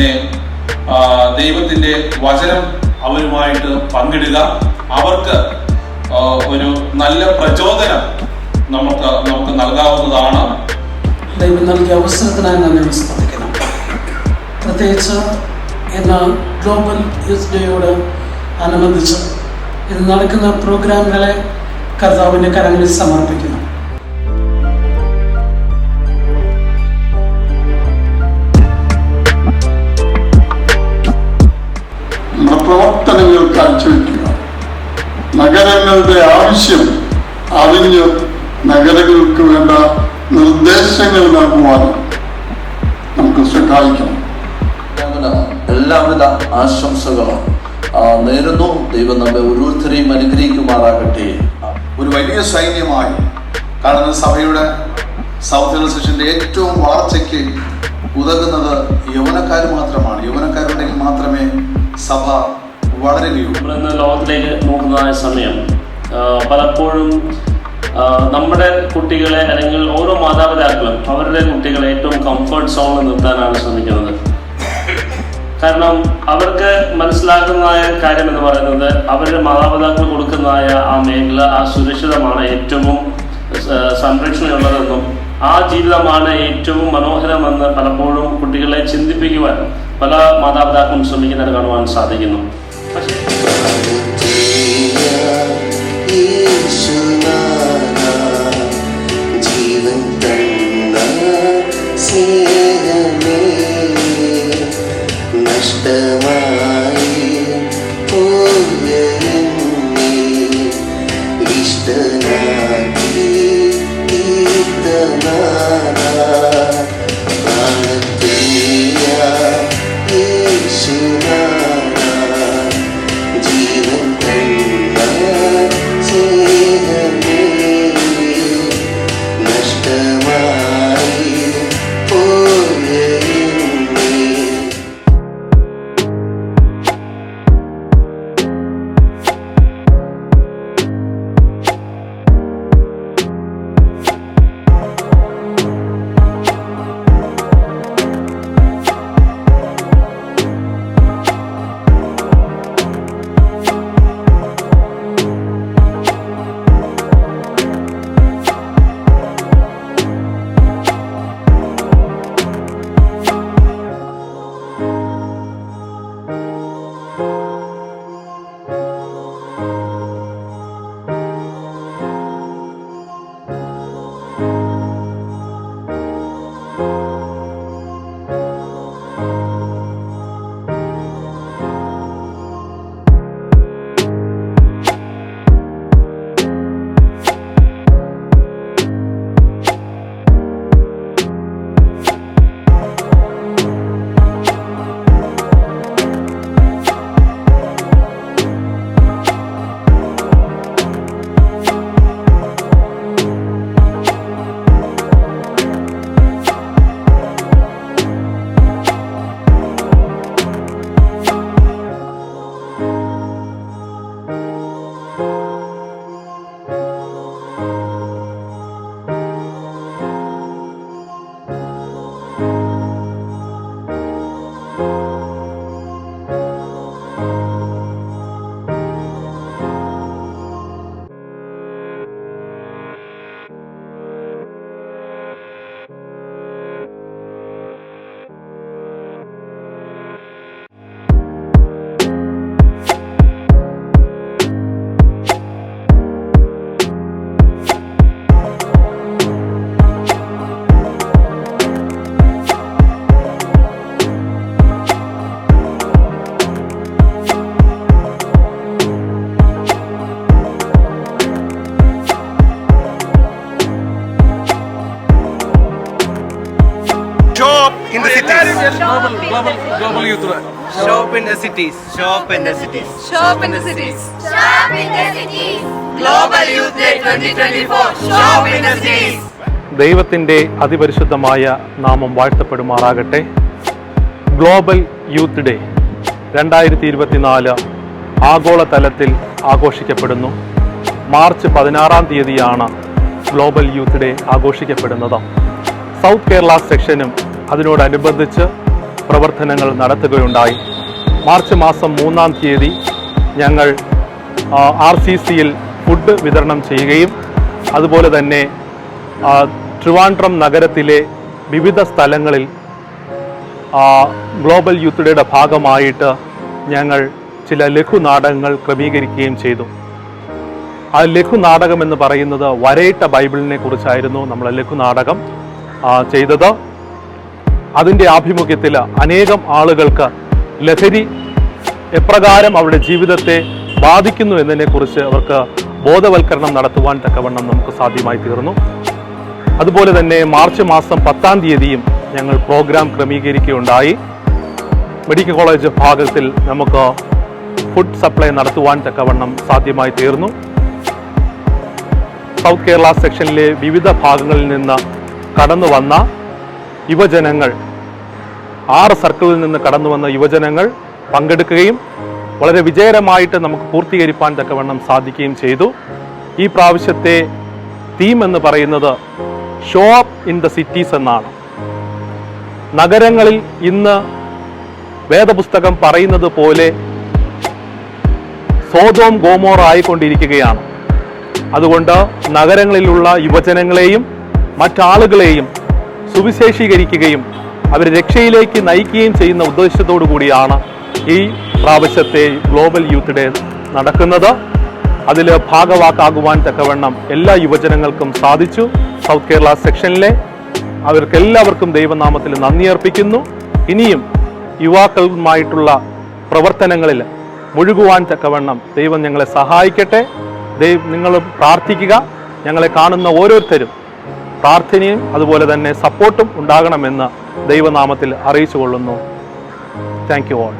തന്നെ ദൈവത്തിൻ്റെ വചനം അവരുമായിട്ട് പങ്കിടുക. അവർക്ക് ഒരു നല്ല പ്രചോദനം നമുക്ക് നൽകാവുന്നതാണ്. ദൈവം നൽകിയ അവസരത്തിനായി നന്ദി സമർപ്പിക്കുന്നു. പ്രത്യേകിച്ച് ഇന്ന് ഗ്ലോബൽ യൂത്ത് ഡേയോട് അനുബന്ധിച്ച് ഇത് നടക്കുന്ന പ്രോഗ്രാമുകളെ കർത്താവിൻ്റെ കരങ്ങളിൽ സമർപ്പിക്കുന്നു. പ്രവർത്തനങ്ങൾ കാഴ്ചവെക്കുക. നഗരങ്ങളുടെ ആവശ്യം അറിഞ്ഞ് നഗരങ്ങൾക്ക് വേണ്ട നിർദ്ദേശങ്ങൾ നൽകുവാൻ നമുക്ക് സഹായിക്കണം. എല്ലാവിധ ആശംസകളും നേരുന്നു. ദൈവം നമ്മെ ഓരോരുത്തരെയും അനുഗ്രഹിക്കുമാറാകട്ടെ. ഒരു വലിയ സൈന്യമായി കാണുന്ന സഭയുടെ സൗത്ത് ഹിൽ സെക്ഷൻ്റെ ഏറ്റവും വളർച്ചയ്ക്ക് ഉതകുന്നത് യൗവനക്കാർ മാത്രമാണ്. യൗവനക്കാരുണ്ടെങ്കിൽ മാത്രമേ സഭ വളരുകയുള്ളൂ. നമ്മളിന്ന് ലോകത്തിലേക്ക് നോക്കുന്നതായ സമയം പലപ്പോഴും നമ്മുടെ കുട്ടികളെ അല്ലെങ്കിൽ ഓരോ മാതാപിതാക്കളും അവരുടെ കുട്ടികളെ ഏറ്റവും കംഫർട്ട് സോണിൽ നിർത്താനാണ് ശ്രമിക്കുന്നത്. കാരണം അവർക്ക് മനസ്സിലാക്കുന്നതായ കാര്യം എന്ന് പറയുന്നത് അവരുടെ മാതാപിതാക്കൾ കൊടുക്കുന്നതായ ആ മേഖല ആ സുരക്ഷിതമാണ് ഏറ്റവും സംരക്ഷണയുള്ളതെന്നും ആ ജീവിതമാണ് ഏറ്റവും മനോഹരമെന്ന് പലപ്പോഴും കുട്ടികളെ ചിന്തിപ്പിക്കുവാൻ പല മാതാപിതാക്കളും ശ്രമിക്കുന്നത് കാണുവാൻ സാധിക്കുന്നു. പക്ഷേ in the cities. Global youth. Shop in the cities. Shop in the cities. Shop in the cities. Shop in the cities. Global Youth Day 2024. Shop in the cities. ദൈവത്തിൻ്റെ അതിപരിശുദ്ധമായ നാമം വാഴ്ത്തപ്പെടുമാറാകട്ടെ. ഗ്ലോബൽ യൂത്ത് ഡേ 2024 ആഗോളതലത്തിൽ ആഘോഷിക്കപ്പെടുന്നു. March 16-ാം തീയതിയാണ് global youth day ആഘോഷിക്കപ്പെടുന്നത്. South Kerala സെക്ഷനും അതിനോടനുബന്ധിച്ച് പ്രവർത്തനങ്ങൾ നടത്തുകയുണ്ടായി. മാർച്ച് മാസം 3-ാം തീയതി ഞങ്ങൾ RCCയിൽ ഫുഡ് വിതരണം ചെയ്യുകയും അതുപോലെ തന്നെ ട്രിവാൻഡ്രം നഗരത്തിലെ വിവിധ സ്ഥലങ്ങളിൽ ഗ്ലോബൽ യൂത്ത് ഡേയുടെ ഭാഗമായിട്ട് ഞങ്ങൾ ചില ലഘുനാടകങ്ങൾ ക്രമീകരിക്കുകയും ചെയ്തു. ആ ലഘുനാടകം എന്ന് പറയുന്നത് വരയിട്ട ബൈബിളിനെ കുറിച്ചായിരുന്നു നമ്മൾ ലഘുനാടകം ചെയ്തത്. അതിൻ്റെ ആഭിമുഖ്യത്തിൽ അനേകം ആളുകൾക്ക് ലഹരി എപ്രകാരം അവരുടെ ജീവിതത്തെ ബാധിക്കുന്നു എന്നതിനെക്കുറിച്ച് അവർക്ക് ബോധവൽക്കരണം നടത്തുവാൻ തക്കവണ്ണം നമുക്ക് സാധ്യമായി തീർന്നു. അതുപോലെ തന്നെ മാർച്ച് മാസം 10-ാം തീയതിയും ഞങ്ങൾ പ്രോഗ്രാം ക്രമീകരിക്കുകയുണ്ടായി. മെഡിക്കൽ കോളേജ് ഭാഗത്തിൽ നമുക്ക് ഫുഡ് സപ്ലൈ നടത്തുവാൻ തക്കവണ്ണം സാധ്യമായി തീർന്നു. സൗത്ത് കേരള സെക്ഷനിലെ വിവിധ ഭാഗങ്ങളിൽ നിന്ന് കടന്നു വന്ന യുവജനങ്ങൾ 6 സർക്കിളിൽ നിന്ന് കടന്നു വന്ന യുവജനങ്ങൾ പങ്കെടുക്കുകയും വളരെ വിജയകരമായിട്ട് നമുക്ക് പൂർത്തീകരിക്കാൻ തക്കവണ്ണം സാധിക്കുകയും ചെയ്തു. ഈ പ്രാവശ്യത്തെ തീം എന്ന് പറയുന്നത് show up in the cities എന്നാണ്. നഗരങ്ങളിൽ ഇന്ന് വേദപുസ്തകം പറയുന്നത് പോലെ സോദോം ഗോമോറ ആയിക്കൊണ്ടിരിക്കുകയാണ്. അതുകൊണ്ട് നഗരങ്ങളിലുള്ള യുവജനങ്ങളെയും മറ്റാളുകളെയും സുവിശേഷീകരിക്കുകയും അവരെ രക്ഷയിലേക്ക് നയിക്കുകയും ചെയ്യുന്ന ഉദ്ദേശത്തോടു കൂടിയാണ് ഈ പ്രാവശ്യത്തെ ഗ്ലോബൽ യൂത്ത് ഡേ നടക്കുന്നത്. അതിൽ ഭാഗവാക്കാകുവാൻ തക്കവണ്ണം എല്ലാ യുവജനങ്ങൾക്കും സാധിച്ചു. സൗത്ത് കേരള സെക്ഷനിലെ അവർക്കെല്ലാവർക്കും ദൈവനാമത്തിൽ നന്ദി അർപ്പിക്കുന്നു. ഇനിയും യുവാക്കളുമായിട്ടുള്ള പ്രവർത്തനങ്ങളിൽ മുഴുകുവാൻ തക്കവണ്ണം ദൈവം ഞങ്ങളെ സഹായിക്കട്ടെ. നിങ്ങൾ പ്രാർത്ഥിക്കുക. ഞങ്ങളെ കാണുന്ന ഓരോരുത്തരും പ്രാർത്ഥനയും അതുപോലെ തന്നെ സപ്പോർട്ടും ഉണ്ടാകണമെന്ന് ദൈവനാമത്തിൽ അറിയിച്ചു കൊള്ളുന്നു. Thank you all.